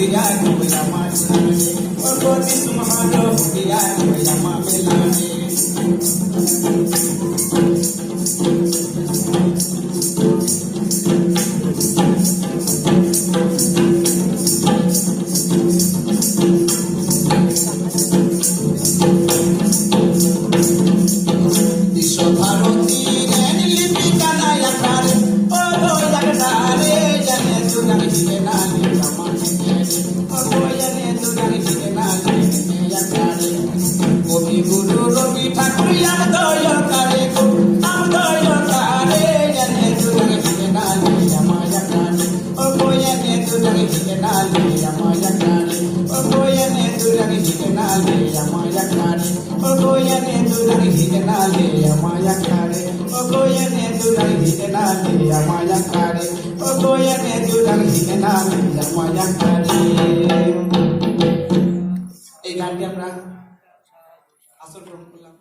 হুদিয়া গোয়া মাছানে ও কোটি সুমহারো হুদিয়া Goa মামেলানে Guru Robi Thakur Yam Doyo Kare Ko Am Doyo Kare Yane Tudang Hikenali Yamaya Kare O Yane Tudang Hikenali Yamaya Kare O Yane Tudang Hikenali Yamaya Kare O Yane Tudang Hikenali Yamaya Kare O Yane Tudang Hikenali Yamaya Kare O Yane Tudang Hikenali Yamaya Kare এই গানটি আমরা আসর গ্রহণ করলাম।